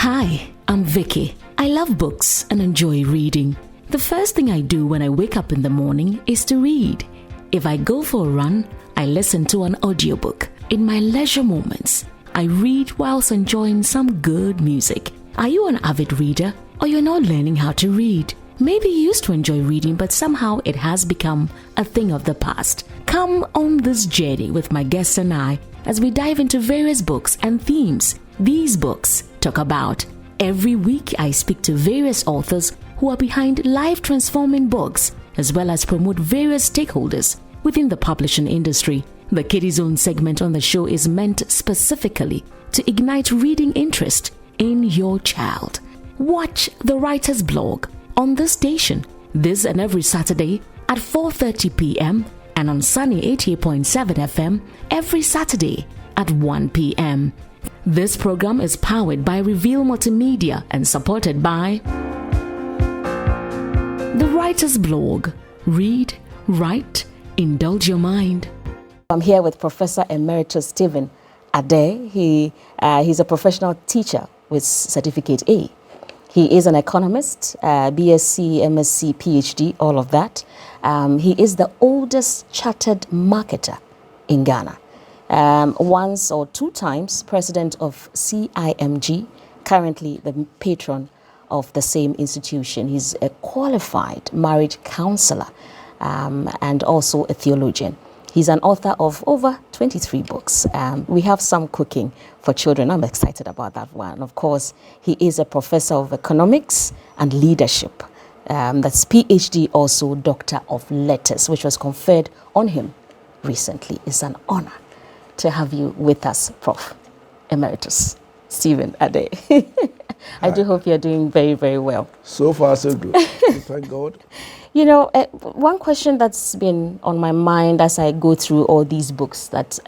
Hi, I'm Vicky. I love books and enjoy reading. The first thing I do when I wake up in the morning is to read. If I go for a run, I listen to an audiobook. In my leisure moments, I read whilst enjoying some good music. Are you an avid reader, or you're not learning how to read? Maybe you used to enjoy reading, but somehow it has become a thing of the past. Come on this journey with my guests and I as we dive into various books and themes these books talk about. Every week, I speak to various authors who are behind life-transforming books, as well as promote various stakeholders within the publishing industry. The Kiddie Zone segment on the show is meant specifically to ignite reading interest in your child. Watch the Writer's Blog on this station this and every Saturday at 4:30 p.m. and on Sunny 88.7 FM every Saturday at 1 p.m. This program is powered by Reveal Multimedia and supported by The Writer's Blog. Read, write, indulge your mind. I'm here with Professor Emeritus Stephen Adei. He's a professional teacher with Certificate A. He is an economist, BSc, MSc, PhD, all of that. He is the oldest chartered marketer in Ghana. Once or two times president of CIMG, currently the patron of the same institution. He's a qualified marriage counselor and also a theologian. He's an author of over 23 books. We have some cooking for children. I'm excited about that one. Of course, he is a professor of economics and leadership. That's PhD, also Doctor of Letters, which was conferred on him recently. It's an honor to have you with us, Prof. Emeritus Stephen Adei. I do hope you're doing very, very well. So far, so good. Thank God. You know, one question that's been on my mind as I go through all these books that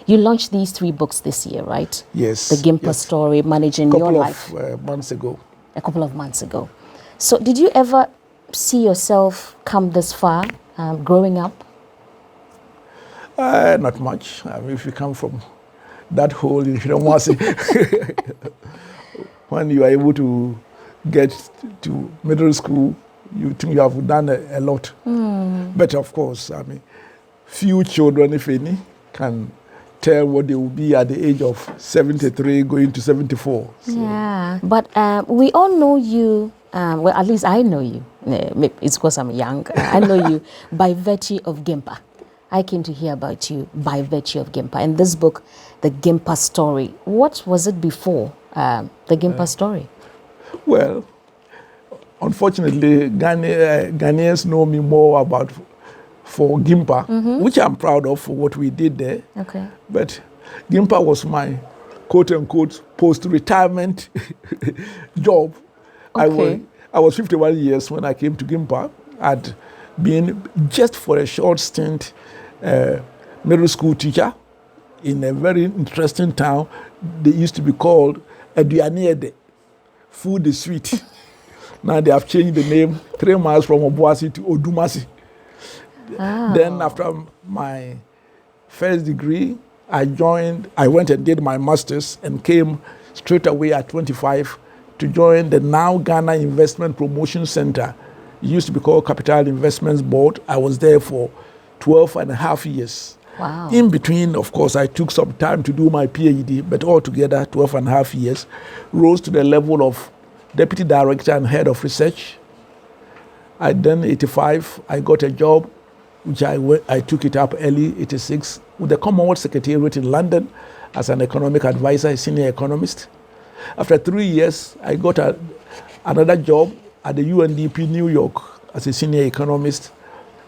you launched these 3 books this year, right? Yes. The Gimpa Story, Managing Your Life. Months ago. A couple of months ago. So did you ever see yourself come this far growing up? Not much. I mean, if you come from that hole, you don't want to see. When you are able to get to middle school, you think you have done a lot. But of course, I mean, few children, if any, can tell what they will be at the age of 73 going to 74. So. Yeah, but we all know you, well, at least I know you. It's because I'm young. I know you by virtue of Gimpa. I came to hear about you by virtue of Gimpa. And this book, The Gimpa Story, what was it before The Gimpa Story? Well, unfortunately, Ghanaians know me more for Gimpa, which I'm proud of for what we did there. Okay. But Gimpa was my quote-unquote post-retirement job. Okay. I was 51 years when I came to Gimpa. I'd been just for a short stint middle school teacher in a very interesting town. They used to be called Aduane, Food is Sweet. Now they have changed the name 3 miles from Obuasi to Odumasi. Oh. Then after my first degree, I went and did my master's and came straight away at 25 to join the now Ghana Investment Promotion Center. It used to be called Capital Investments Board. I was there for 12 and a half years. Wow. In between, of course, I took some time to do my PhD, but altogether 12 and a half years, rose to the level of Deputy Director and Head of Research. Then 85, I got a job, which I took it up early, 86, with the Commonwealth Secretariat in London as an economic advisor, a senior economist. After 3 years, I got another job at the UNDP New York as a senior economist.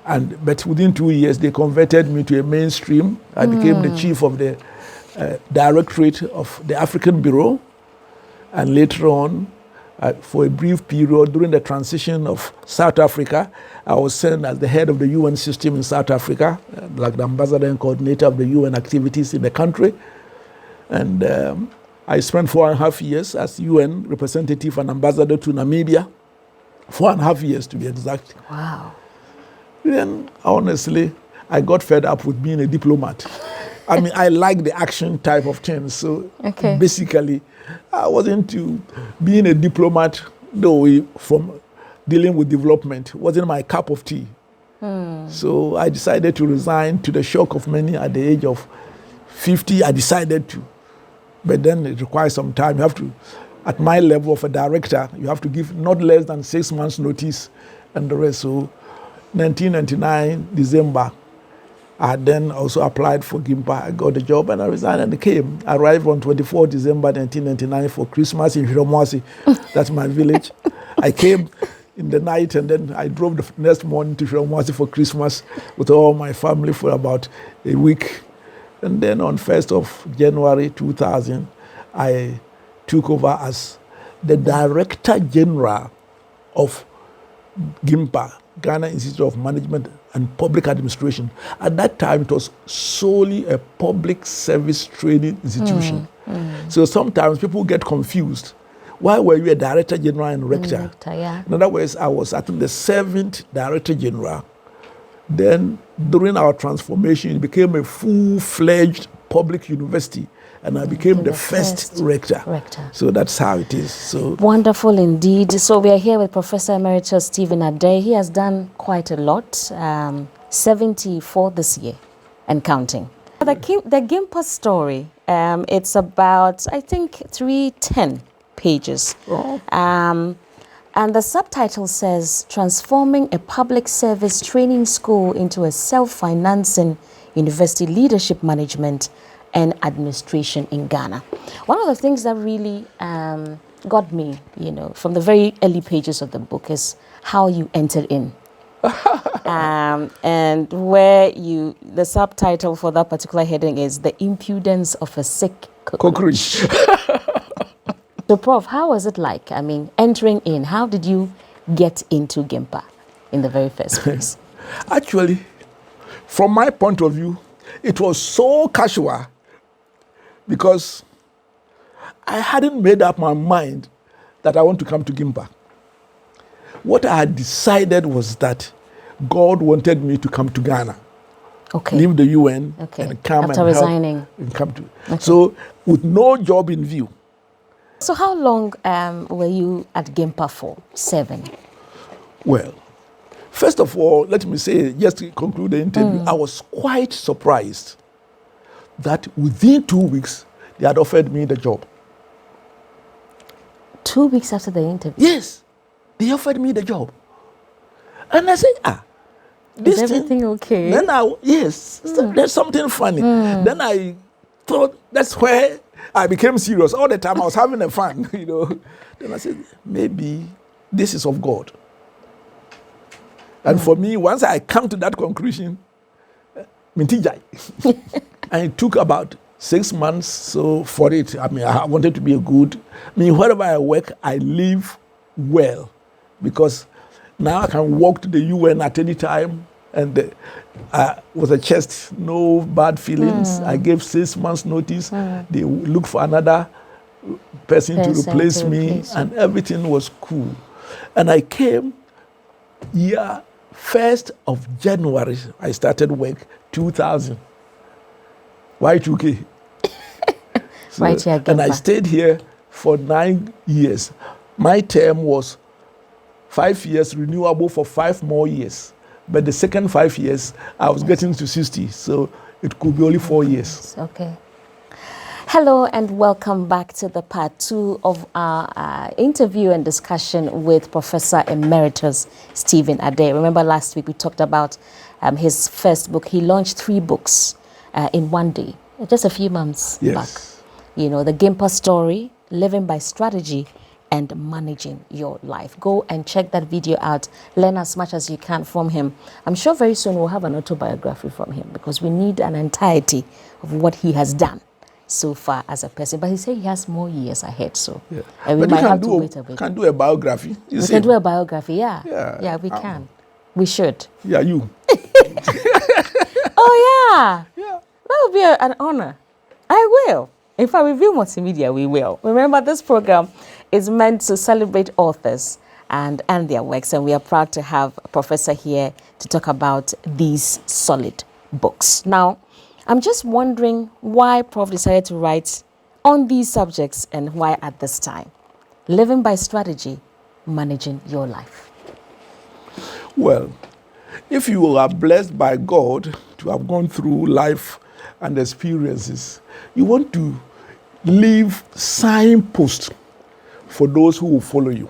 But within 2 years, they converted me to a mainstream. I became the chief of the Directorate of the African Bureau. And later on, for a brief period during the transition of South Africa, I was sent as the head of the UN system in South Africa, like the ambassador and coordinator of the UN activities in the country. And I spent 4.5 years as UN representative and ambassador to Namibia. 4.5 years to be exact. Wow. Then, honestly, I got fed up with being a diplomat. I mean, I like the action type of things. So Okay. basically, I wasn't to being a diplomat, though, from dealing with development, wasn't my cup of tea. So I decided to resign, to the shock of many. At the age of 50, I decided to. But then it requires some time. You have to, at my level of a director, you have to give not less than 6 months notice and the rest. So 1999, December, I had then also applied for GIMPA. I got the job and I resigned and I came. I arrived on 24 December 1999 for Christmas in Hiromwasi. That's my village. I came in the night and then I drove the next morning to Hiromwasi for Christmas with all my family for about a week. And then on 1st of January 2000, I took over as the Director General of GIMPA, Ghana Institute of Management and Public Administration. At that time, it was solely a public service training institution. So sometimes people get confused. Why were you a Director General and Rector? Yeah. In other words, I was actually the 7th Director General. Then, during our transformation, it became a full-fledged public university, and I became the first rector. So that's how it is. So Wonderful indeed. So we are here with Professor Emeritus Stephen Adei. He has done quite a lot, 74 this year and counting. The GIMPA story, it's about, I think, 310 pages. And the subtitle says, Transforming a Public Service Training School into a Self-Financing University Leadership Management and Administration in Ghana. One of the things that really got me, from the very early pages of the book is how you entered in. And where the subtitle for that particular heading is The Impudence of a Sick Cockroach. So, Prof, how was it like? I mean, entering in, how did you get into GIMPA in the very first place? actually, from my point of view, it was so casual because I hadn't made up my mind that I want to come to GIMPA. What I had decided was that God wanted me to come to Ghana, leave the UN, and come after resigning. And come to. So, with no job in view. So how long were you at GIMPA for? 7? Well, first of all, let me say, just to conclude the interview, I was quite surprised that within 2 weeks, they had offered me the job. 2 weeks after the interview? Yes, they offered me the job. And I said, this is everything okay? Then there's something funny. Then I thought that's where I became serious. All the time I was having a fun, Then I said, maybe this is of God. And for me, once I come to that conclusion, mintijai. And it took about 6 months so for it. I mean, I wanted to be wherever I work, I live well. Because now I can walk to the UN at any time. And with a chest, no bad feelings. I gave 6 months notice. They looked for another person to replace me, and everything was cool. And I came 1st of January, I started work, 2000. Y2K. And I stayed here for 9 years. My term was 5 years, renewable for 5 more years. But the second 5 years, I was getting to 60, so it could be only 4 years. Okay. Hello and welcome back to the part 2 of our interview and discussion with Professor Emeritus Stephen Adei. Remember last week we talked about his first book. He launched 3 books in one day, just a few months back. The GIMPA story, Living by Strategy, and Managing Your Life. Go and check that video out. Learn as much as you can from him. I'm sure very soon we'll have an autobiography from him because we need an entirety of what he has done so far as a person. But he said he has more years ahead, so and we might have to wait a bit. Can do a biography. We can do a biography, yeah, we can. We should. Yeah, you. Oh, yeah. That would be an honor. I will. In fact, with View Multimedia, we will. Remember, this program is meant to celebrate authors and their works, and we are proud to have a professor here to talk about these solid books. Now, I'm just wondering why Prof decided to write on these subjects and why at this time. Living by strategy, managing your life. Well, if you are blessed by God to have gone through life and experiences, you want to leave signposts for those who will follow you.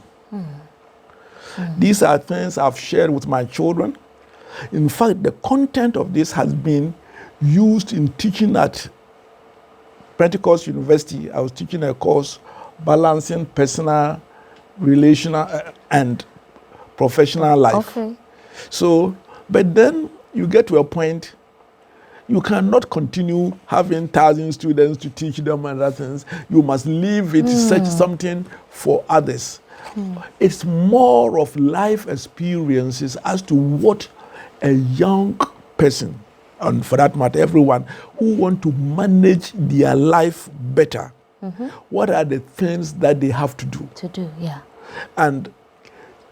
These are things I've shared with my children. In fact, the content of this has been used in teaching at Pentecost University. I was teaching a course, Balancing Personal, Relational, and Professional Life. Okay. So, but then you get to a point, you cannot continue having 1,000 students to teach them and other things. You must leave it such something for others. It's more of life experiences as to what a young person, and for that matter, everyone who want to manage their life better, what are the things that they have to do? To do, yeah. And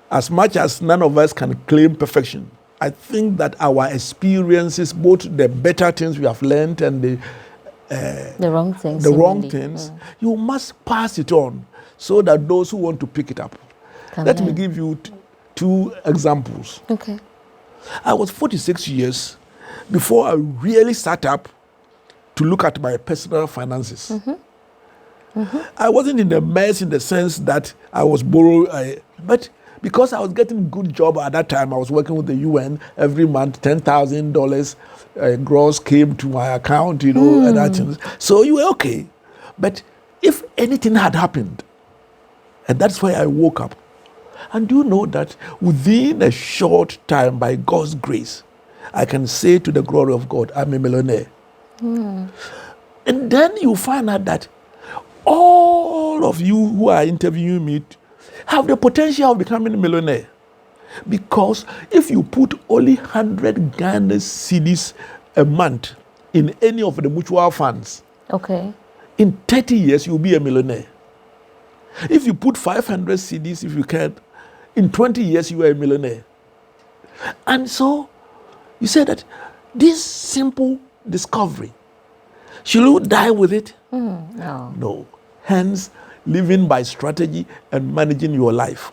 as much as none of us can claim perfection, I think that our experiences, both the better things we have learned and The wrong things. you must pass it on so that those who want to pick it up. Let me give you two examples. Okay. I was 46 years before I really sat up to look at my personal finances. I wasn't in a mess in the sense that I was borrowing, but because I was getting good job at that time, I was working with the UN every month, $10,000 gross came to my account, and that things. So you were okay. But if anything had happened, and that's why I woke up, and do you know that within a short time, by God's grace, I can say to the glory of God, I'm a millionaire. And then you find out that all of you who are interviewing me have the potential of becoming a millionaire. Because if you put only 100 Ghana cedis a month in any of the mutual funds, Okay. in 30 years you'll be a millionaire. If you put 500 cedis, if you can, in 20 years you are a millionaire. And so you say that this simple discovery, should you die with it? No. No. Hence, living by strategy and managing your life.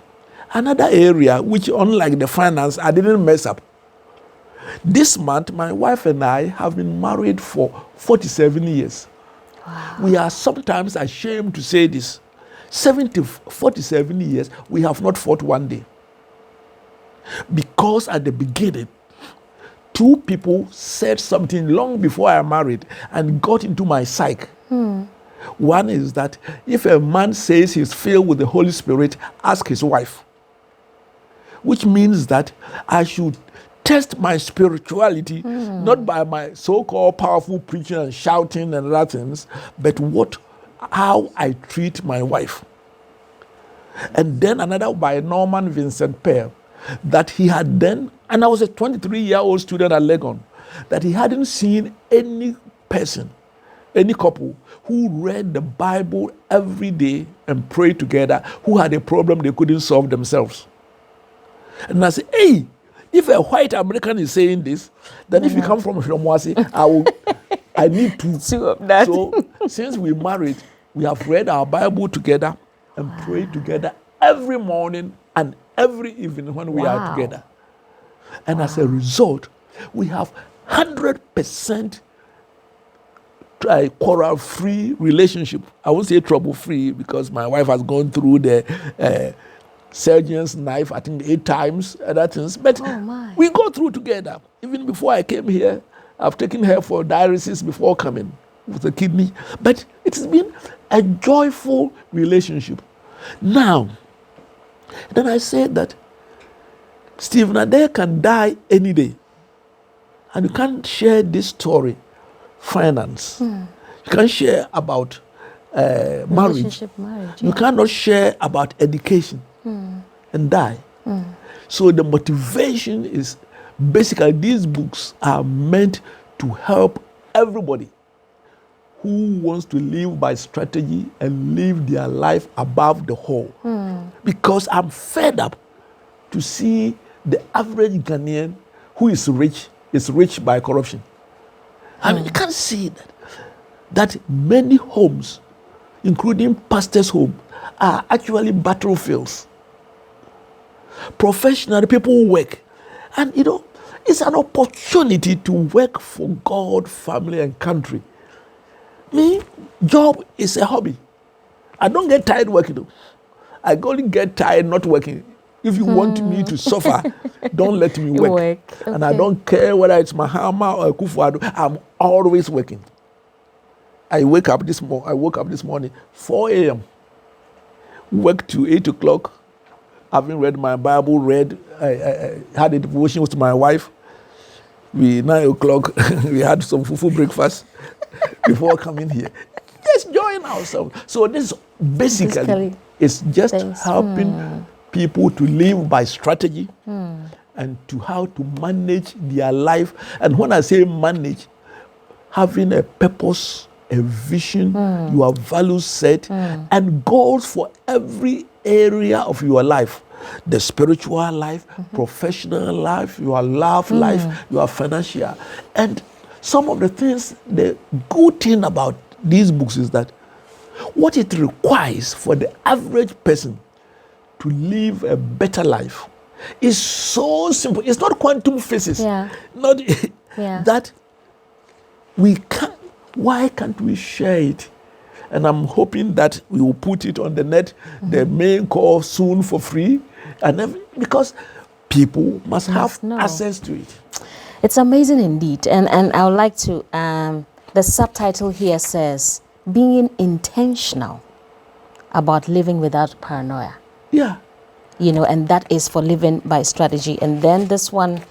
Another area which, unlike the finance, I didn't mess up. This month, my wife and I have been married for 47 years. Wow. We are sometimes ashamed to say this. 47 years, we have not fought one day. Because at the beginning, two people said something long before I married and got into my psyche. One is that if a man says he's filled with the Holy Spirit, ask his wife. Which means that I should test my spirituality, not by my so-called powerful preaching and shouting and other things, but how I treat my wife. And then another by Norman Vincent Peale, that he had then, and I was a 23-year-old student at Legon, that he hadn't seen any person, any couple who read the Bible every day and prayed together, who had a problem they couldn't solve themselves. And I said, hey, if a white American is saying this, then if you come from Shomwasi, I need to. So since we married, we have read our Bible together and prayed together every morning and every evening when we are together. And as a result, we have 100% quarrel-free relationship. I won't say trouble-free because my wife has gone through the surgeon's knife, I think 8 times, other things. But we go through together. Even before I came here, I've taken her for dialysis before coming with a kidney. But it's been a joyful relationship. Now, then I said that Stephen Adei can die any day. And you can't share this story, finance. You can't share about marriage. You cannot share about education and die. So the motivation is basically these books are meant to help everybody who wants to live by strategy and live their life above the whole. Because I'm fed up to see the average Ghanaian who is rich by corruption. I mean, you can't see that many homes, including pastors' homes, are actually battlefields. Professional people work. And it's an opportunity to work for God, family, and country. Me, job is a hobby. I don't get tired working though. I only get tired not working. If you want me to suffer, don't let me work. Okay. And I don't care whether it's Mahama or Kufuor. I'm always working. I woke up this morning, 4 a.m. Work to 8 o'clock. Having read my Bible, I had a devotion with my wife. 9 o'clock, we had some fufu breakfast before coming here. Just join ourselves. So this basically is just helping people to live by strategy and to how to manage their life. And when I say manage, having a purpose, a vision, your values set, and goals for every area of your life. The spiritual life, professional life, your love life, your financial. And some of the things, the good thing about these books is that what it requires for the average person to live a better life is so simple. It's not quantum physics. Not that we can't. Why can't we share it? And I'm hoping that we will put it on the net, the main core soon for free, because people must have access to it. It's amazing indeed. And I would like to, the subtitle here says, being intentional about living without paranoia. Yeah. And that is for living by strategy. And then this one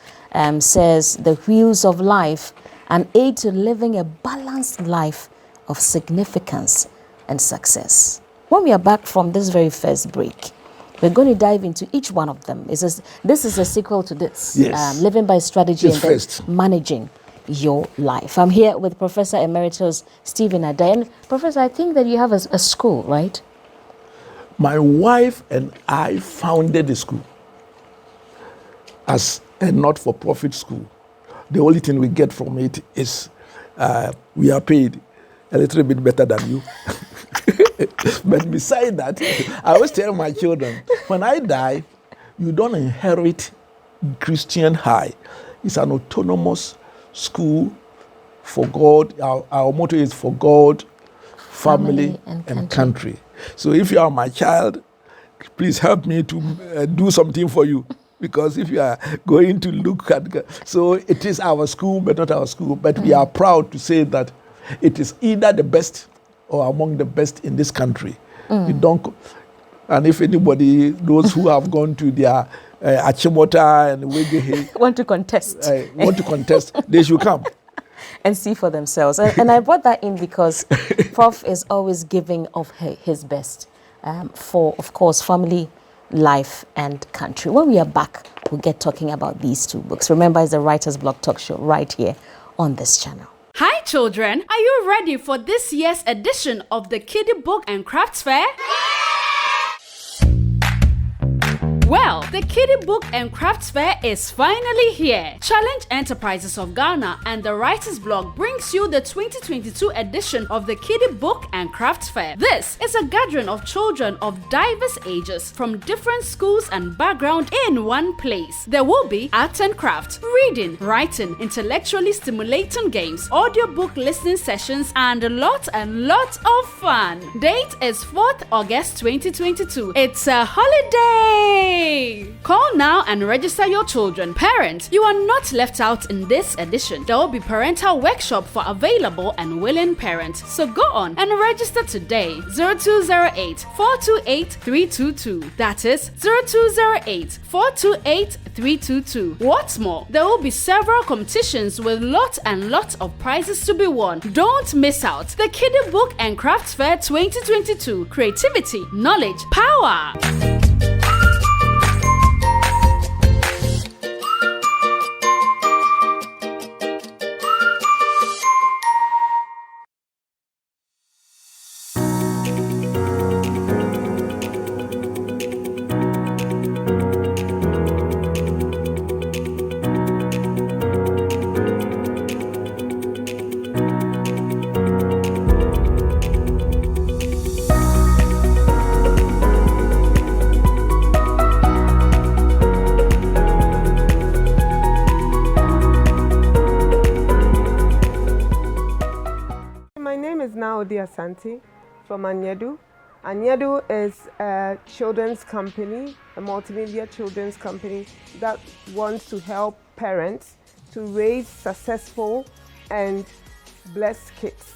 says, the wheels of life, an aid to living a balanced life of significance and success. When we are back from this very first break, we're going to dive into each one of them. This is a sequel to this. Yes. Living by strategy and then first. managing your life. I'm here with Professor Emeritus Stephen Adei. And Professor, I think that you have a school, right? My wife and I founded the school as a not-for-profit school. The only thing we get from it is we are paid a little bit better than you. But beside that, I always tell my children, when I die, you don't inherit Christian High. It's an autonomous school for God. Our motto is for God, family and country. So if you are my child, please help me to do something for you. Because if you are going to look at, so it is our school, but not our school. But we are proud to say that it is either the best or among the best in this country. We don't, and if anybody, those who have gone to their Achimota and Wegehe want to contest, they should come and see for themselves. And I brought that in because Prof is always giving of his best for, of course, family, life and country. When we are back, we'll get talking about these two books. Remember, it's the Writer's Block Talk Show right here on this channel. Hi children, are you ready for this year's edition of the Kiddie Book and Crafts Fair? Well, the Kiddie Book and Crafts Fair is finally here. Challenge Enterprises of Ghana and the Writers Blog brings you the 2022 edition of the Kiddie Book and Crafts Fair. This is a gathering of children of diverse ages from different schools and backgrounds in one place. There will be art and craft, reading, writing, intellectually stimulating games, audiobook listening sessions, and lots of fun. Date is 4th August 2022. It's a holiday! Call now and register your children. Parents, you are not left out in this edition. There will be parental workshop for available and willing parents. So go on and register today. 0208 428 322. That is 0208 428 322. What's more, there will be several competitions with lots of prizes to be won. Don't miss out. The Kiddie Book and Crafts Fair 2022. Creativity, knowledge, power. Asante from Anyedu. Anyedu is a children's company, a multimedia children's company that wants to help parents to raise successful and blessed kids.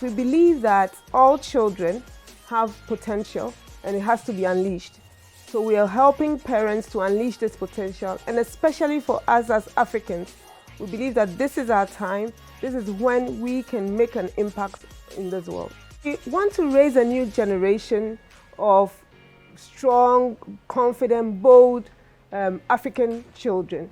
We believe that all children have potential and it has to be unleashed. So we are helping parents to unleash this potential, and especially for us as Africans, we believe that this is our time. This is when we can make an impact in this world. We want to raise a new generation of strong, confident, bold African children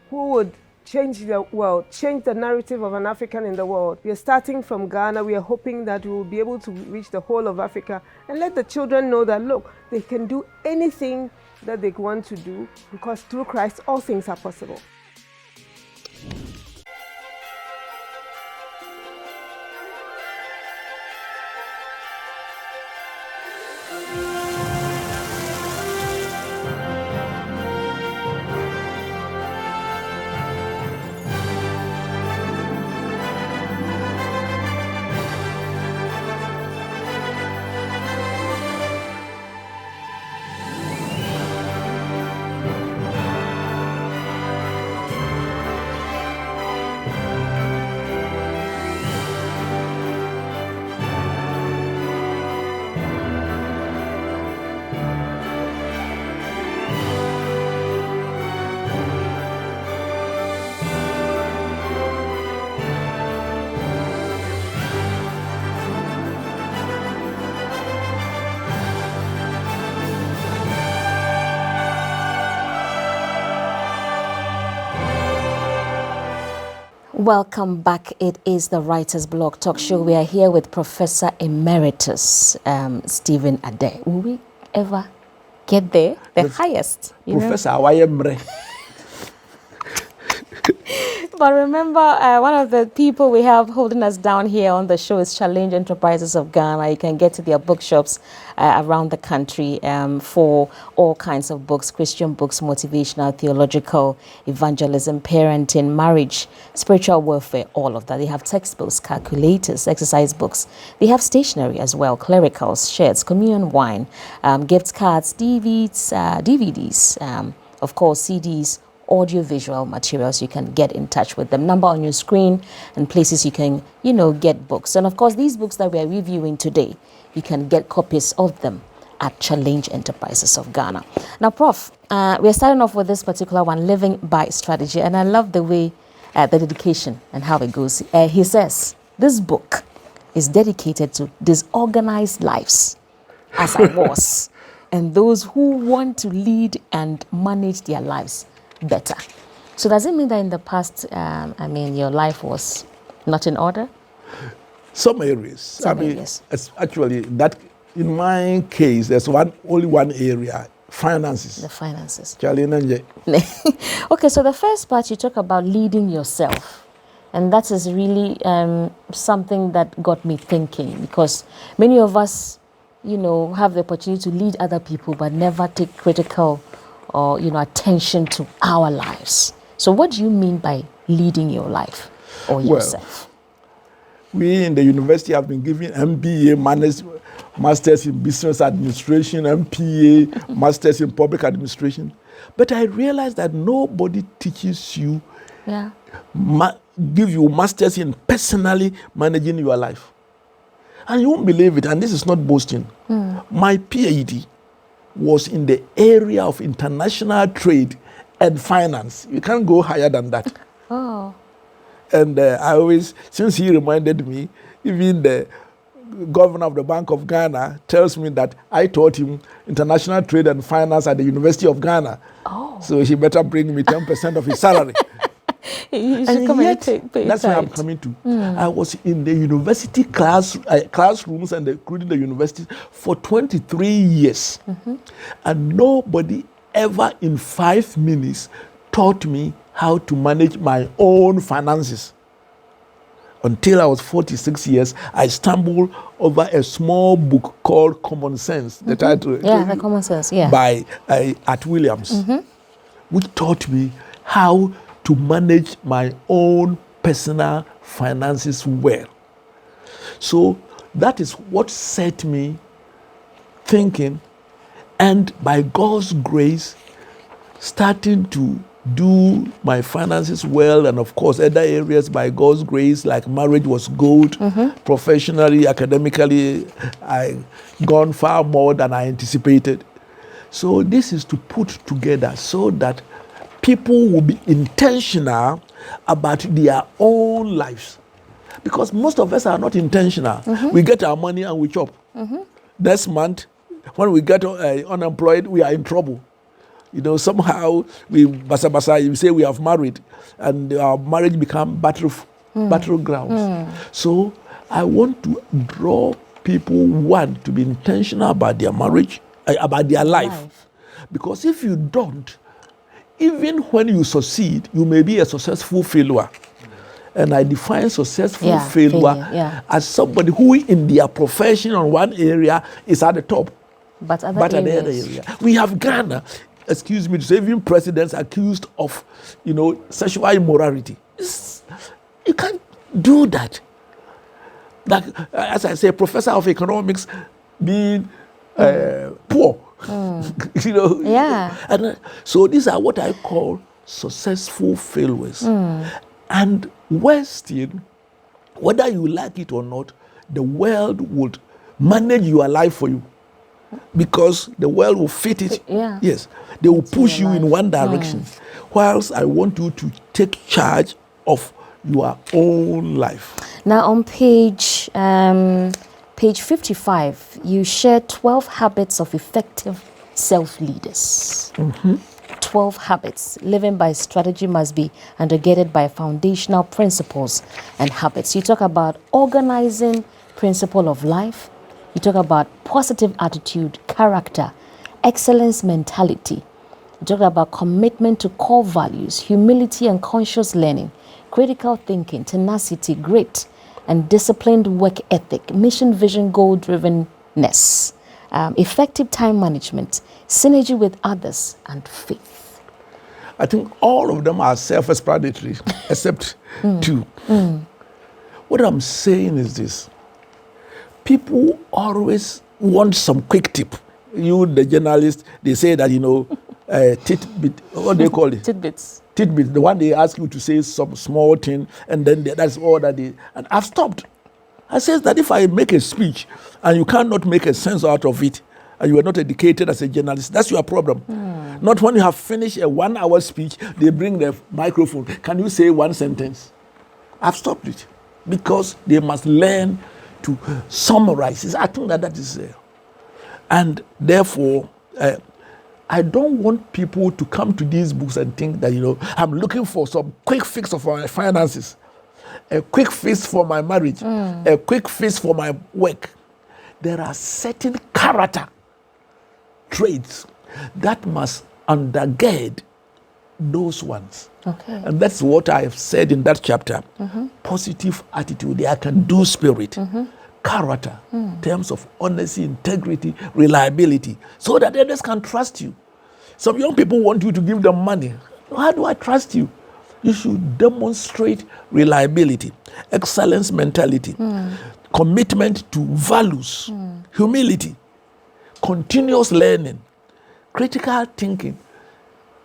who would change the world, change the narrative of an African in the world. We are starting from Ghana. We are hoping that we will be able to reach the whole of Africa and let the children know that, look, they can do anything that they want to do because through Christ, all things are possible. Welcome back. It is the Writer's Blog Talk Show. We are here with Professor Emeritus Stephen Adei. Will we ever get there? The highest. Professor Awayemre. But remember, one of the people we have holding us down here on the show is Challenge Enterprises of Ghana. You can get to their bookshops around the country for all kinds of books, Christian books, motivational, theological, evangelism, parenting, marriage, spiritual warfare, all of that. They have textbooks, calculators, exercise books. They have stationery as well, clericals, shirts, communion wine, gift cards, DVDs, of course, CDs, audio-visual materials. You can get in touch with them. Number on your screen and places you can, get books. And of course, these books that we are reviewing today, you can get copies of them at Challenge Enterprises of Ghana. Now, Prof, we're starting off with this particular one, Living by Strategy. And I love the way, the dedication and how it goes. He says, this book is dedicated to disorganized lives, as I was, and those who want to lead and manage their lives better. So does it mean that in the past, your life was not in order? Some areas. It's actually, that in my case, there's only one area, finances. The finances. Okay, so the first part you talk about leading yourself. And that is really something that got me thinking, because many of us, have the opportunity to lead other people, but never take critical or attention to our lives. So what do you mean by leading your life or yourself? We in the university have been given MBA, Masters in Business Administration, MPA, Masters in Public Administration. But I realized that nobody teaches you, give you Masters in personally managing your life. And you won't believe it, and this is not boasting. My PhD was in the area of international trade and finance. You can't go higher than that. Oh. And I always, since he reminded me, even the governor of the Bank of Ghana tells me that I taught him international trade and finance at the University of Ghana. Oh. So he better bring me 10% of his salary. You should come and pay that's where I'm coming to. I was in the university classrooms and including the university for 23 years. And nobody ever in 5 minutes taught me how to manage my own finances. Until I was 46 years, I stumbled over a small book called Common Sense, the title. The Common Sense, by at Williams, which taught me how to manage my own personal finances well. So that is what set me thinking, and by God's grace, starting to do my finances well, and of course other areas by God's grace, like marriage was good. Professionally, academically, I gone far more than I anticipated. So this is to put together so that people will be intentional about their own lives. Because most of us are not intentional. We get our money and we chop. Next month, when we get unemployed, we are in trouble. You know, somehow we basa, you say we have married, and our marriage become battlegrounds. So I want to draw people, one, to be intentional about their marriage, about their life. Because if you don't, even when you succeed, you may be a successful failure. And I define successful failure as somebody who in their profession on one area is at the top, but at the other area. We have Ghana, excuse me, to say, even presidents accused of, sexual immorality. You can't do that. Like, as I say, professor of economics being poor. And so these are what I call successful failures. And worse still, whether you like it or not, the world would manage your life for you, because the world will fit it. Yes, they will push you in one direction, whilst I want you to take charge of your own life. Now on page 55, you share 12 habits of effective self-leaders. 12 habits. Living by strategy must be undergirded by foundational principles and habits. You talk about organizing principle of life. You talk about positive attitude, character, excellence mentality. You talk about commitment to core values, humility and conscious learning, critical thinking, tenacity, grit, and disciplined work ethic, mission, vision, goal-drivenness, effective time management, synergy with others, and faith. I think all of them are self-explanatory, except two. What I'm saying is this. People always want some quick tip. You, the journalist, they say that, tidbit, what do they call it? Tidbits. Tidbits, the one they ask you to say some small thing, and then that's all that they... And I've stopped. I said that if I make a speech, and you cannot make a sense out of it, and you are not educated as a journalist, that's your problem. Not when you have finished a 1 hour speech, they bring the microphone. Can you say one sentence? I've stopped it, because they must learn to summarize. I think that is there. And therefore, I don't want people to come to these books and think that, I'm looking for some quick fix of my finances, a quick fix for my marriage, a quick fix for my work. There are certain character traits that must undergird those ones. Okay. And that's what I have said in that chapter. Positive attitude, the I can do spirit, character, terms of honesty, integrity, reliability, so that others can trust you. Some young people want you to give them money. How do I trust you? You should demonstrate reliability, excellence mentality, commitment to values, humility, continuous learning, critical thinking.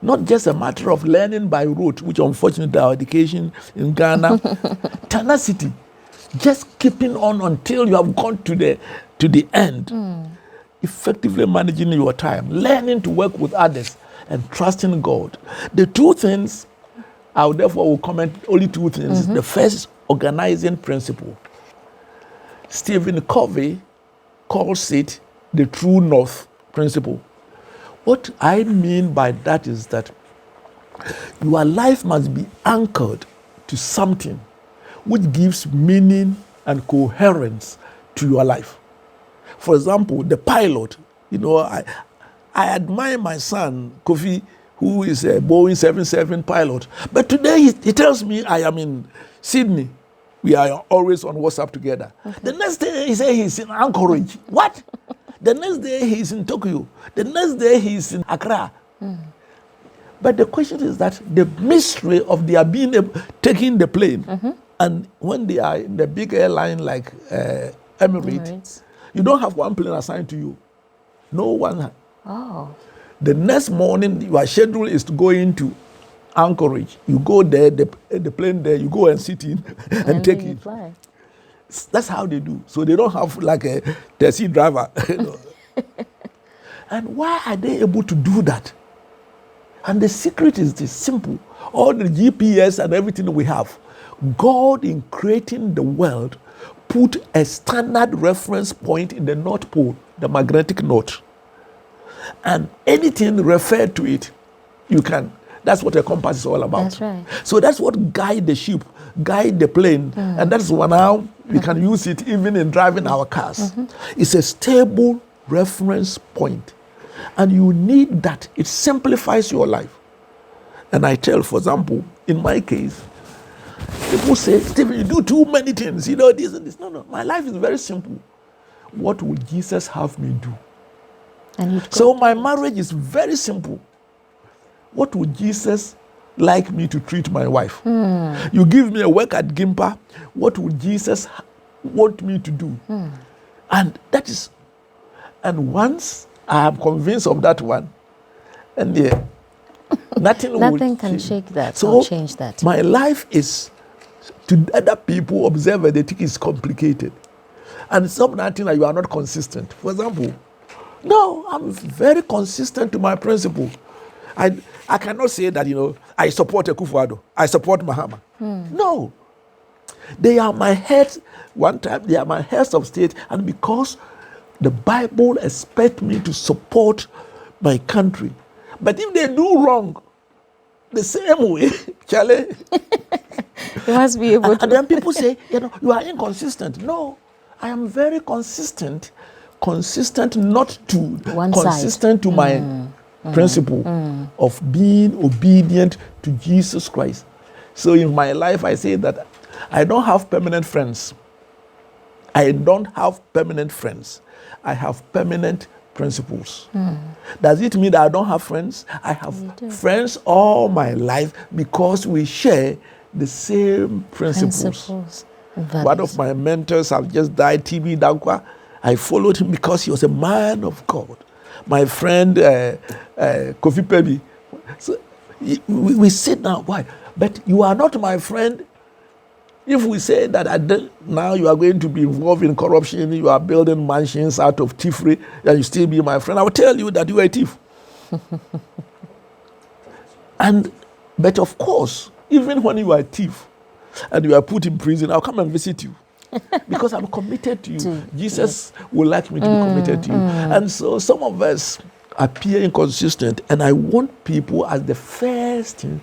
Not just a matter of learning by rote, which unfortunately our education in Ghana, tenacity, just keeping on until you have gone to the end. Effectively managing your time, learning to work with others, and trusting God. The two things, I will therefore comment only two things. The first, organizing principle. Stephen Covey calls it the true north principle. What I mean by that is that your life must be anchored to something which gives meaning and coherence to your life. For example, the pilot, I admire my son, Kofi, who is a Boeing 77 pilot. But today he tells me I am in Sydney. We are always on WhatsApp together. The next day he says he's in Anchorage. What? The next day he's in Tokyo. The next day he's in Accra. But the question is that the mystery of their taking the plane, and when they are in the big airline like Emirates, you don't have one plane assigned to you. No one. Oh. The next morning, your schedule is to go into Anchorage. You go there, the plane there, you go and sit in and take it. Fly. That's how they do. So they don't have like a taxi driver. And why are they able to do that? And the secret is this simple. All the GPS and everything we have, God in creating the world put a standard reference point in the North Pole, the magnetic north. And anything referred to it, you can. That's what a compass is all about. That's right. So that's what guide the ship, guide the plane. And that's why now we can use it even in driving our cars. It's a stable reference point. And you need that. It simplifies your life. And I tell, for example, in my case, people say, Stephen, you do too many things, you know, this and this. No, my life is very simple. What would Jesus have me do? So my marriage is very simple. What would Jesus like me to treat my wife? You give me a work at Gimpa, what would Jesus want me to do? And that is, and once I am convinced of that one, and nothing can shake that or change that. My life is, to other people observe that they think it's complicated. And something that you are not consistent. For example, no, I'm very consistent to my principle. I cannot say that, you know, I support Akufo-Addo, I support Mahama. No. They are my heads, one time, they are my heads of state, and because the Bible expects me to support my country. But if they do wrong, the same way, Charlie, you must be able to. And then people say, you know, you are inconsistent. No, I am very consistent not to one consistent side. To my principle of being obedient to Jesus Christ. So in my life, I say that I don't have permanent friends. I don't have permanent friends. I have permanent principles. Does it mean that I don't have friends? I have friends all my life because we share the same principles. One of my mentors have just died, TB Dankwa. I followed him because he was a man of God. My friend Kofi Pebi. So we sit down. Why? But you are not my friend. If we say that now you are going to be involved in corruption, you are building mansions out of thievery, and you still be my friend, I will tell you that you are a thief. But of course, even when you are a thief and you are put in prison, I'll come and visit you. Because I'm committed to you. Jesus would like me to be committed to you. And so some of us appear inconsistent, and I want people as the first thing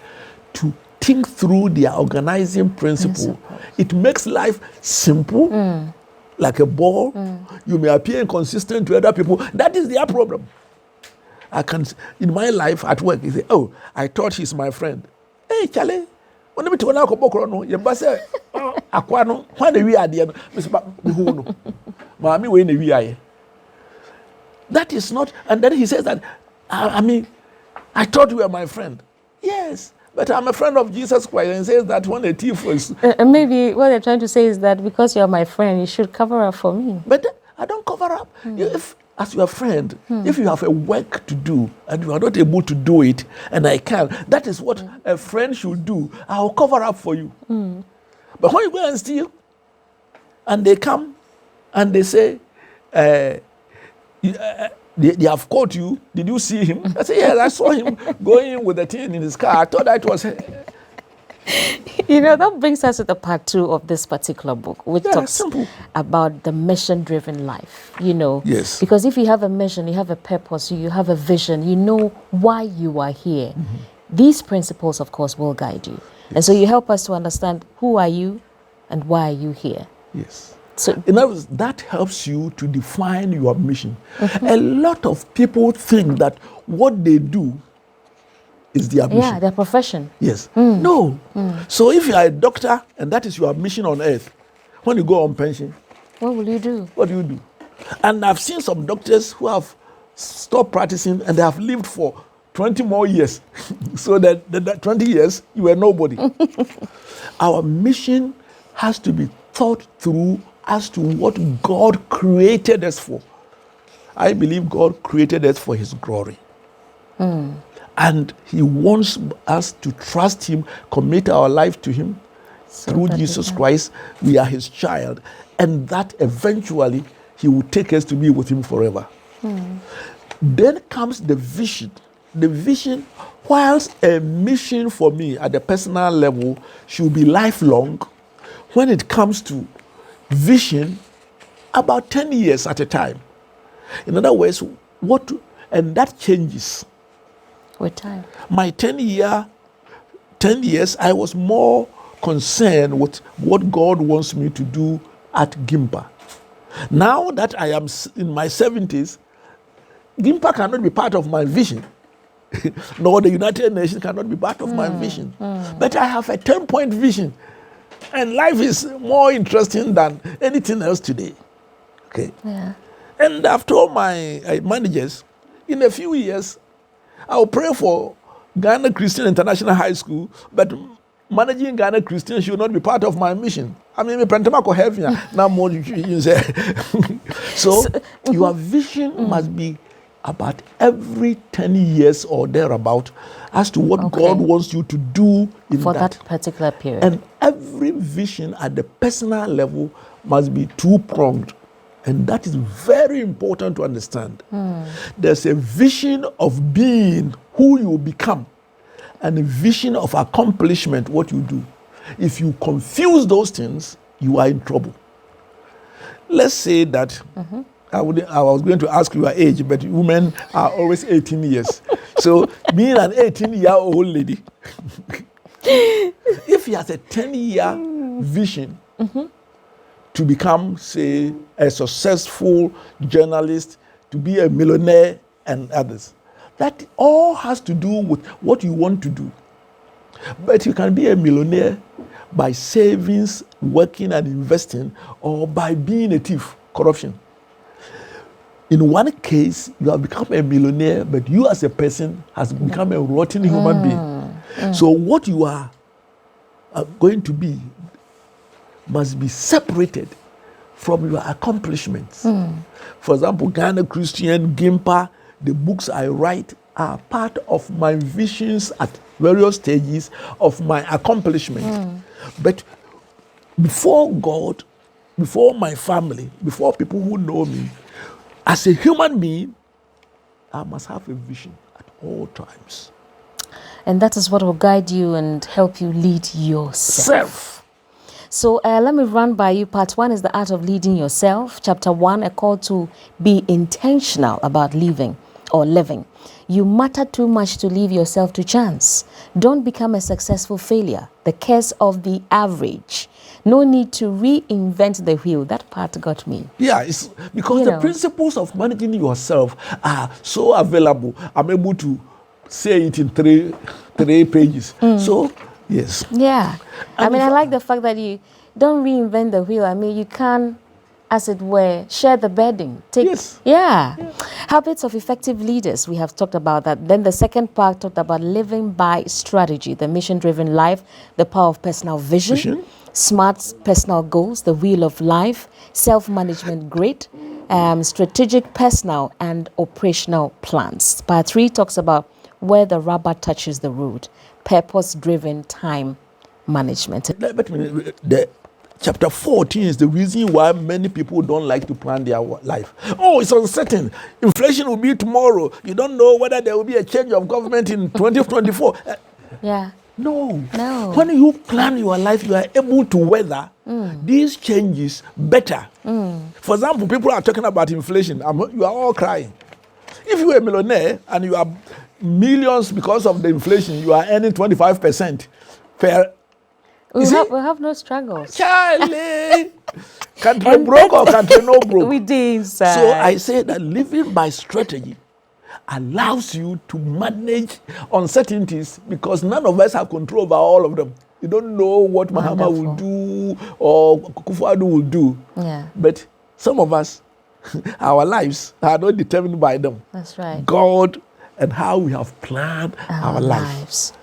to think through their organizing principle. It makes life simple, like a ball. You may appear inconsistent to other people. That is their problem. In my life at work, you say, oh, I thought he's my friend. Hey, Charlie, when we turn out you must say, Aquano, when we are the Mr. Mammy, when we are. That is not, and then he says that, I thought you were my friend. Yes, but I'm a friend of Jesus Christ, and says that when a thief was. Maybe what they're trying to say is that because you're my friend, you should cover up for me. But I don't cover up. If, as your friend, if you have a work to do and you are not able to do it, and I can, that is what a friend should do. I'll cover up for you. But when you go and steal, and they come and they say, they have caught you. Did you see him? I said, yes, I saw him going with the thing in his car. I thought that was... You know, that brings us to the part 2 of this particular book, which talks about the mission-driven life, you know. Yes. Because if you have a mission, you have a purpose, you have a vision, you know why you are here. These principles, of course, will guide you. Yes. And so you help us to understand who are you and why are you here. Yes. So, in other words, that helps you to define your mission. A lot of people think that what they do is their mission. Yeah, their profession. Yes. No. So if you are a doctor and that is your mission on earth, when you go on pension, what will you do? What do you do? And I've seen some doctors who have stopped practicing and they have lived for 20 more years. So that 20 years, you were nobody. Our mission has to be thought through as to what God created us for. I believe God created us for his glory. And he wants us to trust him, commit our life to him. Through Jesus Christ, we are his child. And that eventually he will take us to be with him forever. Then comes the vision. The vision, whilst a mission for me at the personal level should be lifelong, when it comes to vision, about 10 years at a time. In other words, and that changes. With time. My 10 years, I was more concerned with what God wants me to do at Gimpa. Now that I am in my 70s, Gimpa cannot be part of my vision. Nor the United Nations cannot be part of my vision. But I have a 10-point vision. And life is more interesting than anything else today. Okay. Yeah. And after all my managers, in a few years, I'll pray for Ghana Christian International High School, but managing Ghana Christian should not be part of my mission. I mean, now more you say. So your vision must be about every 10 years or thereabout as to what God wants you to do for that particular period. And every vision at the personal level must be two-pronged. And that is very important to understand. There's a vision of being who you become and a vision of accomplishment, what you do. If you confuse those things, you are in trouble. Let's say that I was going to ask your age, but women are always 18 years. So being an 18-year-old lady, if he has a 10-year vision to become, say, a successful journalist, to be a millionaire and others, that all has to do with what you want to do. But you can be a millionaire by savings, working and investing, or by being a thief, corruption. In one case, you have become a millionaire, but you as a person has become a rotten human being. So what you are going to be must be separated from your accomplishments. For example, Ghana Christian, Gimpa, the books I write are part of my visions at various stages of my accomplishment. But before God, before my family, before people who know me, as a human being, I must have a vision at all times. And that is what will guide you and help you lead yourself. So let me run by you. Part 1 is the art of leading yourself. Chapter 1, a call to be intentional about living. You matter too much to leave yourself to chance. Don't become a successful failure. The curse of the average. No need to reinvent the wheel. That part got me. Yeah, it's because the principles of managing yourself are so available. I'm able to say it in three pages. So, yes. Yeah. I mean, I like the fact that you don't reinvent the wheel. I mean, you can, as it were, share the burden. Yeah. Habits of effective leaders. We have talked about that. Then the second part talked about living by strategy, the mission-driven life, the power of personal vision. Smart personal goals, the wheel of life, self-management grid, strategic personal and operational plans. Part 3 talks about where the rubber touches the road, purpose-driven time management. Chapter 14 is the reason why many people don't like to plan their life. Oh, it's uncertain. Inflation will be tomorrow. You don't know whether there will be a change of government in 2024. Yeah. No. When you plan your life, you are able to weather these changes better. For example, people are talking about inflation. You are all crying. If you are a millionaire and you have millions because of the inflation, you are earning 25% per. We have no struggles. Charlie! Country broke or country no broke? We did. So I say that living by strategy allows you to manage uncertainties because none of us have control over all of them. You don't know what Mahama will do or Kufuor will do. Yeah. But some of us, our lives are not determined by them. That's right. God and how we have planned our lives.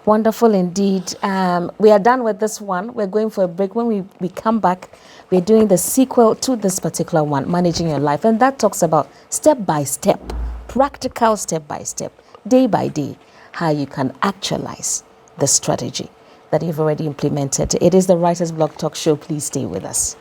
Wonderful indeed. We are done with this one. We're going for a break. When we come back, we're doing the sequel to this particular one, Managing Your Life. And that talks about step by step, practical step by step, day by day, how you can actualize the strategy that you've already implemented. It is the Writer's Block Talk Show. Please stay with us.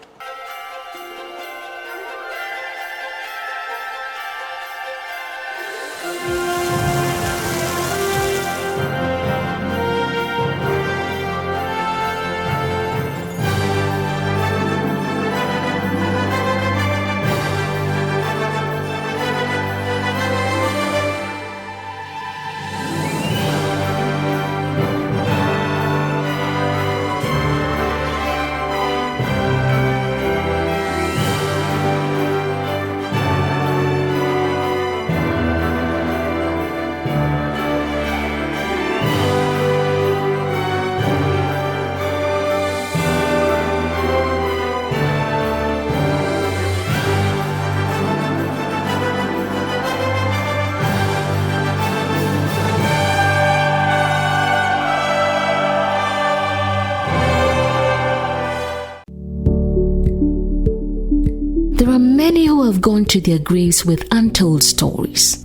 There are many who have gone to their graves with untold stories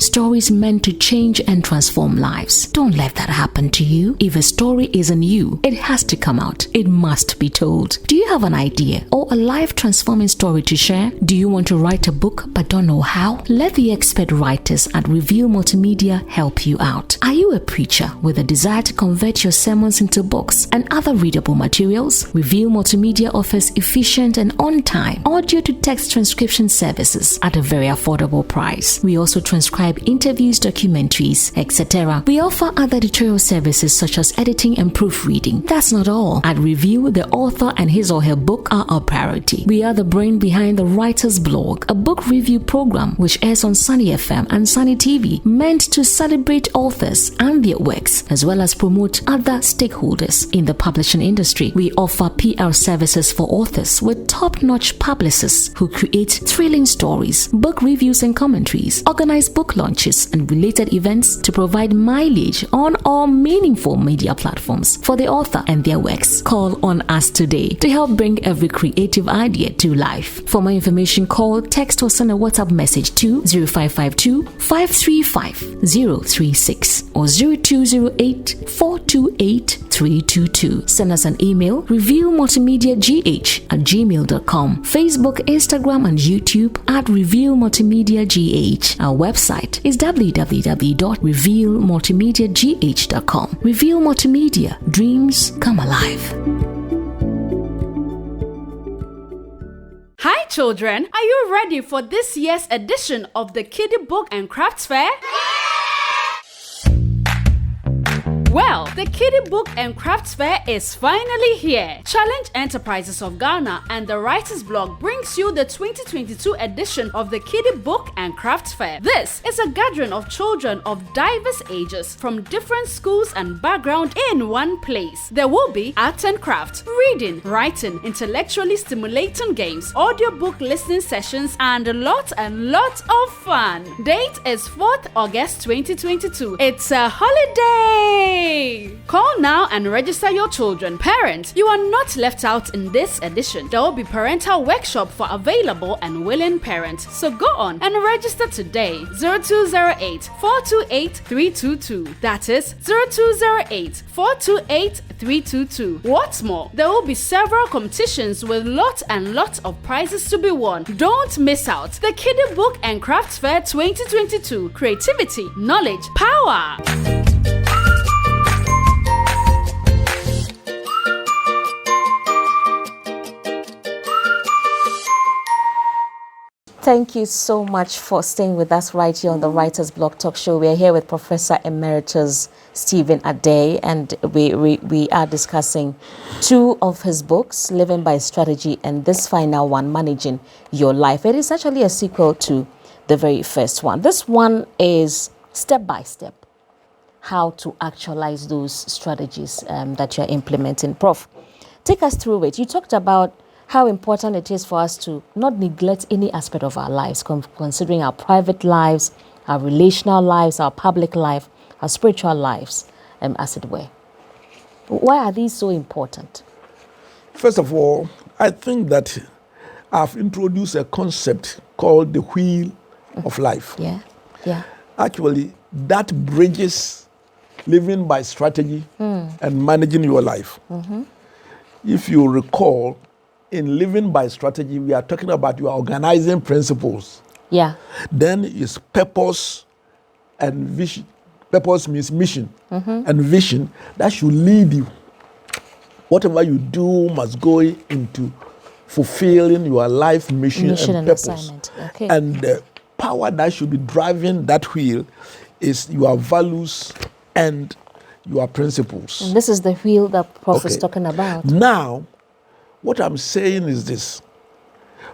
meant to change and transform lives. Don't let that happen to you. If a story isn't you, it has to come out. It must be told. Do you have an idea or a life-transforming story to share? Do you want to write a book but don't know how? Let the expert writers at Reveal Multimedia help you out. Are you a preacher with a desire to convert your sermons into books and other readable materials? Reveal Multimedia offers efficient and on-time audio-to-text transcription services at a very affordable price. We also transcribe interviews, documentaries, etc. We offer other editorial services such as editing and proofreading. That's not all. At Review, the author and his or her book are our priority. We are the brain behind the Writer's Blog, a book review program which airs on Sunny FM and Sunny TV, meant to celebrate authors and their works, as well as promote other stakeholders in the publishing industry. We offer PR services for authors with top-notch publicists who create thrilling stories, book reviews and commentaries, organize book launches and related events to provide mileage on all meaningful media platforms for the author and their works. Call on us today to help bring every creative idea to life. For more information, call, text or send a WhatsApp message to 0552 535 036 or 0208 428 322. Send us an email, revealmultimediagh@gmail.com. Facebook, Instagram and YouTube at Reveal Multimedia GH. Our website is www.revealmultimediagh.com. Reveal Multimedia. Dreams come alive. Hi children, are you ready for this year's edition of the Kiddie Book and Crafts Fair? Well, the Kiddie Book and Crafts Fair is finally here. Challenge Enterprises of Ghana and the Writer's Blog brings you the 2022 edition of the Kiddie Book and Crafts Fair. This is a gathering of children of diverse ages from different schools and backgrounds in one place. There will be art and craft, reading, writing, intellectually stimulating games, audiobook listening sessions, and lots of fun. Date is 4th August 2022. It's a holiday! Call now and register your children. Parents, you are not left out in this edition. There will be parental workshop for available and willing parents. So go on and register today. 0208 428 322. That is 0208 428 322. What's more, there will be several competitions with lots of prizes to be won. Don't miss out. The Kiddie Book and Crafts Fair 2022. Creativity, knowledge, power. Thank you so much for staying with us right here on the Writer's Block Talk Show. We are here with Professor Emeritus Stephen Adei, and we are discussing two of his books, Living by Strategy, and this final one, Managing Your Life. It is actually a sequel to the very first one. This one is step by step, how to actualize those strategies that you're implementing. Prof, take us through it. You talked about how important it is for us to not neglect any aspect of our lives, considering our private lives, our relational lives, our public life, our spiritual lives, as it were. Why are these so important? First of all, I think that I've introduced a concept called the wheel of life. Yeah. Actually, that bridges living by strategy and managing your life. If you recall, in living by strategy, we are talking about your organizing principles. Yeah. Then is purpose and vision. Purpose means mission and vision that should lead you. Whatever you do must go into fulfilling your life mission and purpose. Assignment. Okay. And the power that should be driving that wheel is your values and your principles. And this is the wheel that Prof is talking about. Now, what I'm saying is this.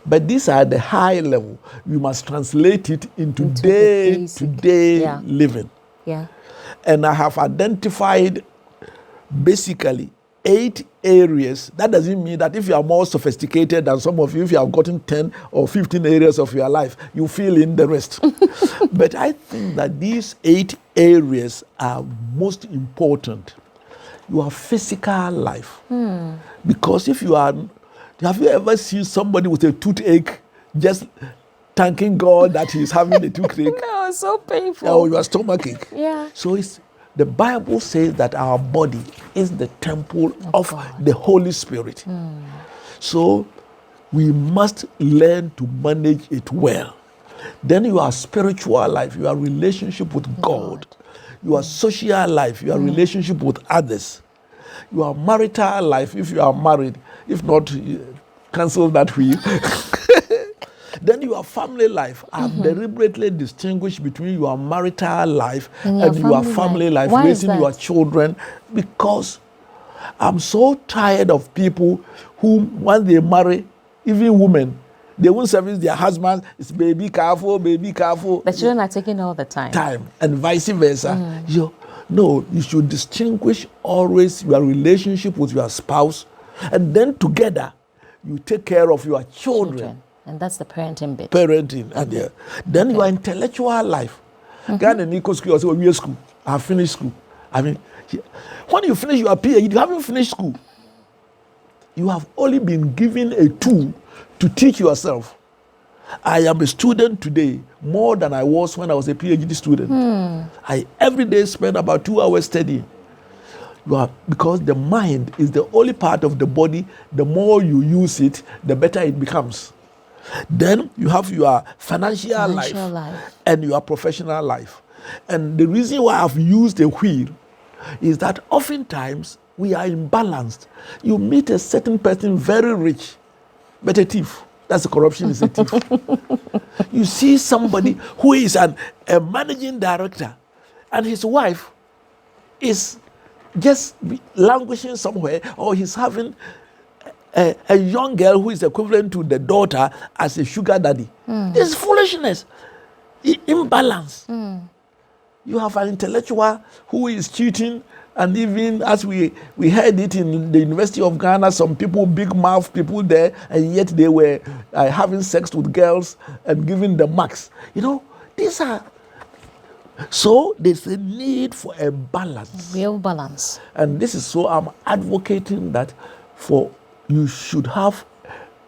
But these are the high level. You must translate it into day-to-day living. Yeah. And I have identified basically 8 areas. That doesn't mean that if you are more sophisticated than some of you, if you have gotten 10 or 15 areas of your life, you fill in the rest. But I think that these 8 areas are most important. Your physical life. Because if you are, have you ever seen somebody with a toothache just thanking God that he's having a toothache? No, it's so painful. Or your stomachache. Yeah. So the Bible says that our body is the temple of the Holy Spirit. So we must learn to manage it well. Then your spiritual life, your relationship with God, your social life, your relationship with others, your marital life, if you are married, if not, cancel that wheel. Then your family life. I've deliberately distinguished between your marital life and your family life, raising your children, because I'm so tired of people who, once they marry, even women, they won't service their husbands. It's baby careful, baby careful. The children are taking all the time. And vice versa. No, you should distinguish always your relationship with your spouse, and then together you take care of your children. And that's the parenting bit. And then your intellectual life. Ghana Nico school, or school. I have finished school. I mean, when you finish your PhD, you haven't finished school. You have only been given a tool to teach yourself. I am a student today more than I was when I was a PhD student. I every day spend about 2 hours studying. Because the mind is the only part of the body, the more you use it, the better it becomes. Then you have your financial life and your professional life. And the reason why I've used a wheel is that oftentimes we are imbalanced. You meet a certain person very rich, but a thief. That's the corruption, is a thief. You see somebody who is a managing director, and his wife is just languishing somewhere, or he's having a young girl who is equivalent to the daughter as a sugar daddy. This is foolishness, imbalance. You have an intellectual who is cheating, and even as we heard it in the University of Ghana, some people, big mouth people there, and yet they were having sex with girls and giving them marks. You know, these are... So there's a need for a balance. Real balance. And this is so I'm advocating that for you should have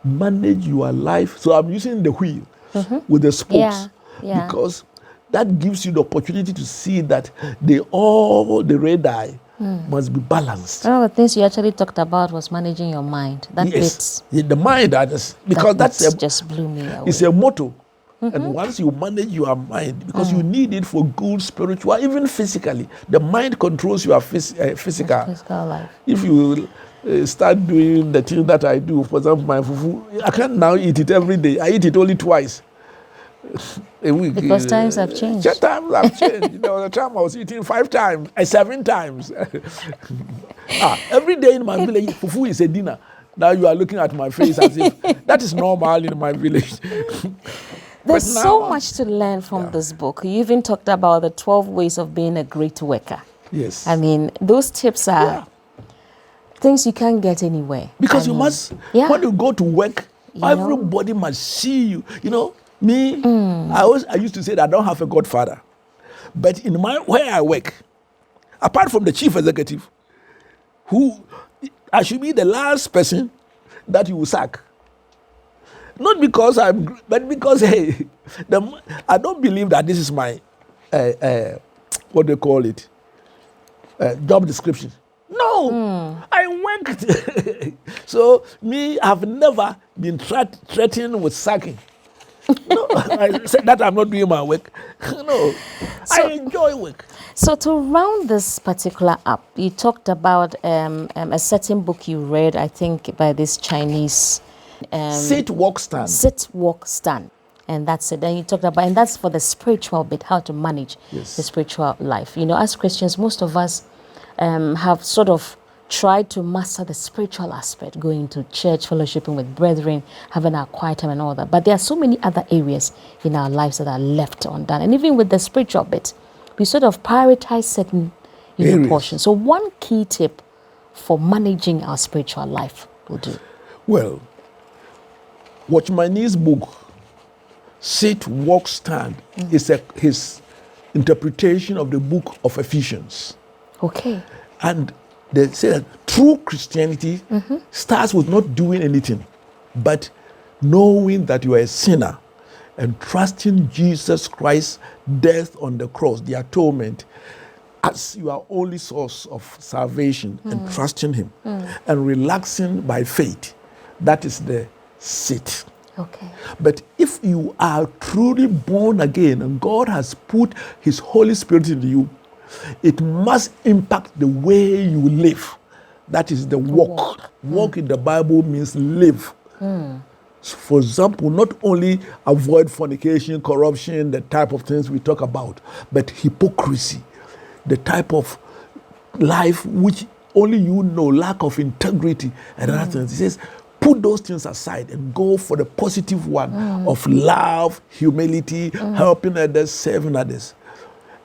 manage your life. So I'm using the wheel with the spokes because that gives you the opportunity to see that the radar must be balanced. One of the things you actually talked about was managing your mind. That bit. The mind, because that's just blew me away. It's a motto. And once you manage your mind, because you need it for good spiritual, even physically, the mind controls your physical life. If you start doing the thing that I do, for example, my fufu, I can't now eat it every day. I eat it only twice a week. Because times have changed. Times have changed. The time I was eating 5 times, 7 times. Every day in my village, fufu is a dinner. Now you are looking at my face as if that is normal in my village. There's so much to learn from this book. You even talked about the 12 ways of being a great worker. Yes. I mean, those tips are things you can't get anywhere. Because you must, when you go to work, everybody must see you. You know, Me, I used to say that I don't have a godfather. But in where I work, apart from the chief executive, who I should be the last person that you will sack. Not because but because hey, I don't believe that this is my what they call it, job description. No, I worked. So me, I've never been threatened with sacking. No, I said that I'm not doing my work. No, I enjoy work. So to round this particular up, you talked about a certain book you read, I think, by this Chinese. Sit, walk, stand. Sit, walk, stand. And that's it. Then you talked about, and that's for the spiritual bit, how to manage the spiritual life. You know, as Christians, most of us have sort of tried to master the spiritual aspect, going to church, fellowshipping with brethren, having our quiet time and all that. But there are so many other areas in our lives that are left undone. And even with the spiritual bit, we sort of prioritize certain portions. So one key tip for managing our spiritual life will do. Well, watch my niece's book, Sit, Walk, Stand, is his interpretation of the book of Ephesians. Okay. And they say that true Christianity starts with not doing anything, but knowing that you are a sinner and trusting Jesus Christ's death on the cross, the atonement, as your only source of salvation, and trusting him and relaxing by faith. That is the sit. Okay. But if you are truly born again and God has put his Holy Spirit in you, it must impact the way you live. That is the walk. Walk in the Bible means live. So for example, not only avoid fornication, corruption, the type of things we talk about, but hypocrisy, the type of life which only you know, lack of integrity and other things. He says, put those things aside and go for the positive one of love, humility, helping others, serving others.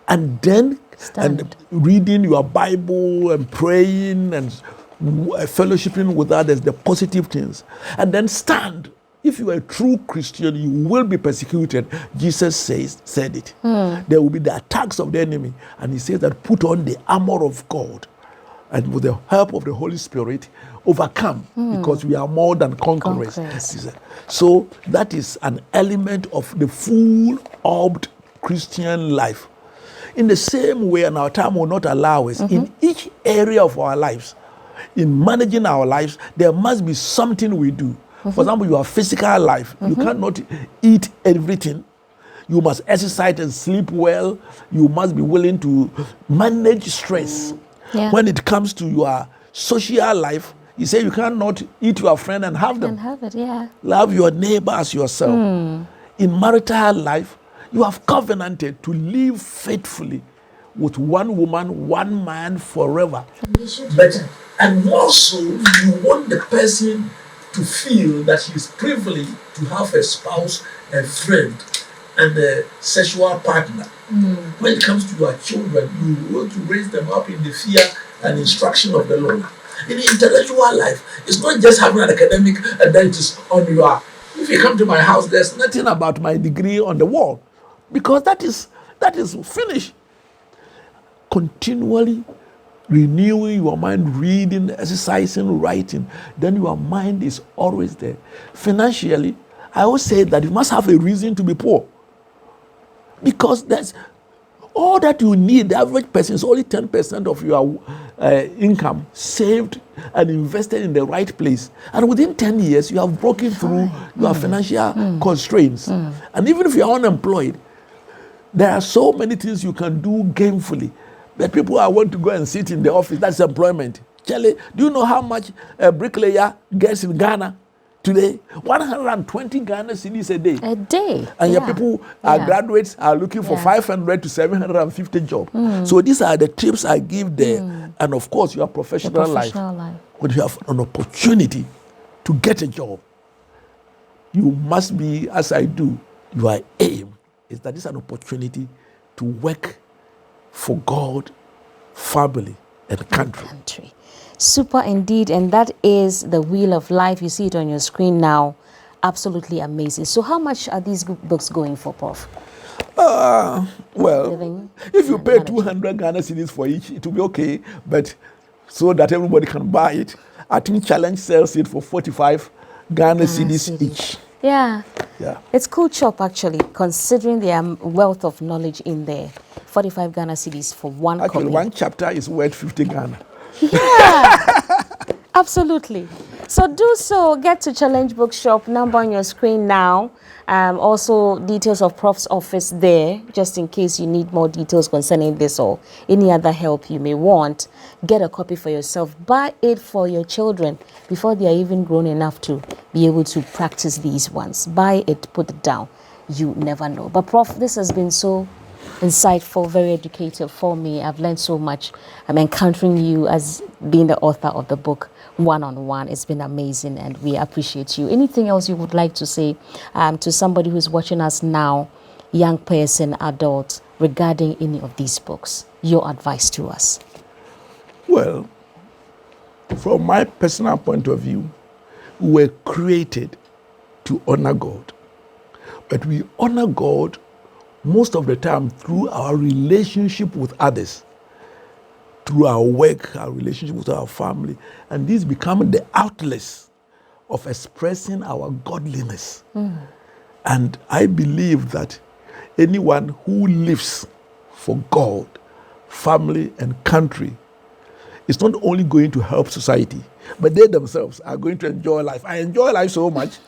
And then and reading your Bible and praying and fellowshipping with others, the positive things. And then stand. If you are a true Christian, you will be persecuted. Jesus said it. There will be the attacks of the enemy. And he says that put on the armor of God and with the help of the Holy Spirit, overcome because we are more than conquerors. So that is an element of the full-orbed Christian life. In the same way, and our time will not allow us, in each area of our lives, in managing our lives, there must be something we do. For example, your physical life, you cannot eat everything. You must exercise and sleep well. You must be willing to manage stress. When it comes to your social life, you say you cannot eat your friend and have them. Love your neighbor as yourself. In marital life, you have covenanted to live faithfully with one woman, one man forever. And also, you want the person to feel that he is privileged to have a spouse, a friend, and a sexual partner. When it comes to your children, you want to raise them up in the fear and instruction of the Lord. In the intellectual life, it's not just having an academic and then it is on your. If you come to my house, there's nothing about my degree on the wall, because that is finished. Continually renewing your mind, reading, exercising, writing, then your mind is always there. Financially, I always say that you must have a reason to be poor, because that's all that you need. The average person is only 10% of your income saved and invested in the right place. And within 10 years, you have broken through your financial constraints. And even if you are unemployed, there are so many things you can do gainfully. But people want to go and sit in the office. That's employment. Charlie, do you know how much a bricklayer gets in Ghana today? 120 Ghana cedis a day. A day. And your people, graduates, are looking for 500 to 750 jobs. So these are the tips I give there. And of course, your professional life. When you have an opportunity to get a job, you must be, as I do, your aim is that this is an opportunity to work for God, family, and country. Super indeed, and that is the wheel of life. You see it on your screen now. absolutely amazing. So how much are these books going for, Prof? Well, Living if you pay management. 200 Ghana cedis for each, it will be okay. But so that everybody can buy it, I think Challenge sells it for 45 Ghana cedis each. Yeah. Yeah. It's cool chop actually, considering the wealth of knowledge in there. 45 Ghana cedis for one Actually, copy. one chapter is worth 50 Ghana. Yeah. Absolutely. So do so. Get to Challenge Bookshop, number on your screen now. Also, details of Prof's office there, just in case you need more details concerning this or any other help you may want. Get a copy for yourself. Buy it for your children before they are even grown enough to be able to practice these ones. Buy it, put it down. You never know. But Prof, this has been so insightful, very educative for me. I've learned so much. I'm encountering you as being the author of the book one-on-one. It's been amazing and we appreciate you. Anything else you would like to say to somebody who's watching us now, young person, adult, regarding any of these books? Your advice to us. Well, from my personal point of view, we were created to honor God. But we honor God most of the time through our relationship with others, through our work, our relationship with our family, and these become the outlets of expressing our godliness. And I believe that anyone who lives for God, family, and country is not only going to help society, but they themselves are going to enjoy life. I enjoy life so much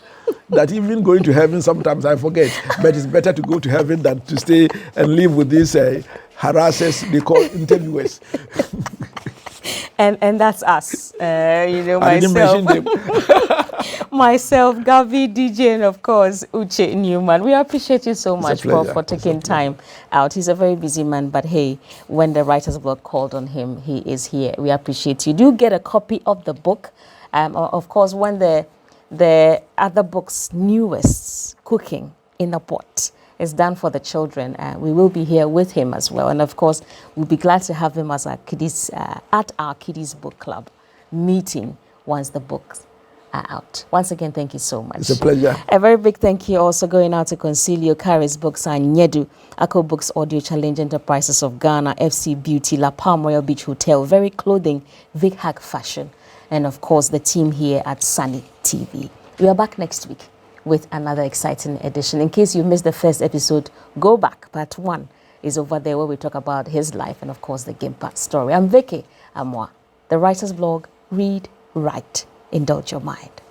that even going to heaven sometimes I forget. But it's better to go to heaven than to stay and live with these harassers they call interviewers. And that's us. I didn't mention them. Myself, Gavi, DJ, and of course, Uche Newman. We appreciate you so much, Prof, for taking time out. He's a very busy man, but hey, when the writer's block called on him, he is here. We appreciate you. Do get a copy of the book. Of course, when the other book's newest, Cooking in a Pot, is done for the children, we will be here with him as well. And of course, we'll be glad to have him as our kiddies, at our Kiddies Book Club meeting once the books are out. Once again, thank you so much. It's a pleasure. A very big thank you also going out to Concilio, Caris Books, and Nyedu, Ako Books, Audio Challenge Enterprises of Ghana, FC Beauty, La Palm Royal Beach Hotel, Very Clothing, Vic Hack Fashion, and of course the team here at Sunny TV. We are back next week with another exciting edition. In case you missed the first episode, go back. Part 1 is over there where we talk about his life and of course the Gimpa story. I'm Vicky Amwa, the writer's blog, Read, Write, Indulge Your Mind.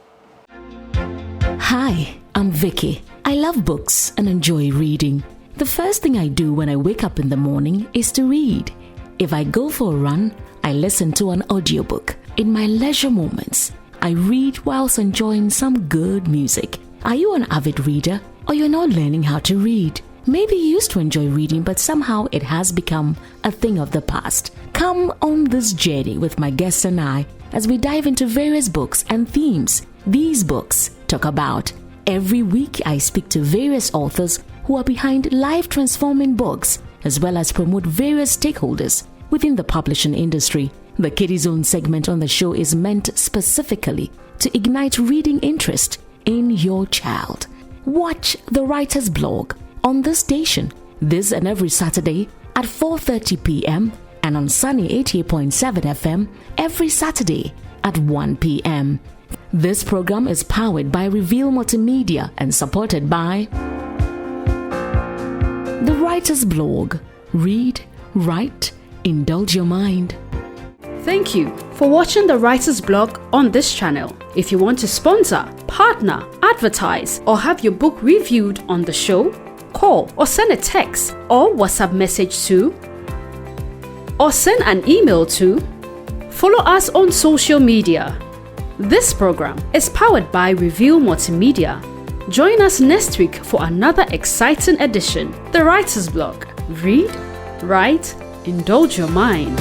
Hi, I'm Vicky. I love books and enjoy reading. The first thing I do when I wake up in the morning is to read. If I go for a run, I listen to an audiobook. In my leisure moments, I read whilst enjoying some good music. Are you an avid reader or you're not learning how to read? Maybe you used to enjoy reading, but somehow it has become a thing of the past. Come on this journey with my guests and I as we dive into various books and themes these books talk about. Every week, I speak to various authors who are behind life-transforming books, as well as promote various stakeholders within the publishing industry. The Kiddie Zone segment on the show is meant specifically to ignite reading interest in your child. Watch the writer's blog on this station this and every Saturday at 4:30 p.m. and on Sunny 88.7 FM every Saturday at 1 p.m. This program is powered by Reveal Multimedia and supported by the writer's blog. Read, write, indulge your mind. Thank you for watching the Writer's Blog on this channel. If you want to sponsor, partner, advertise, or have your book reviewed on the show, call or send a text or WhatsApp message to, or send an email to, follow us on social media. This program is powered by Reveal Multimedia. Join us next week for another exciting edition. The Writer's Blog. Read, write, indulge your mind.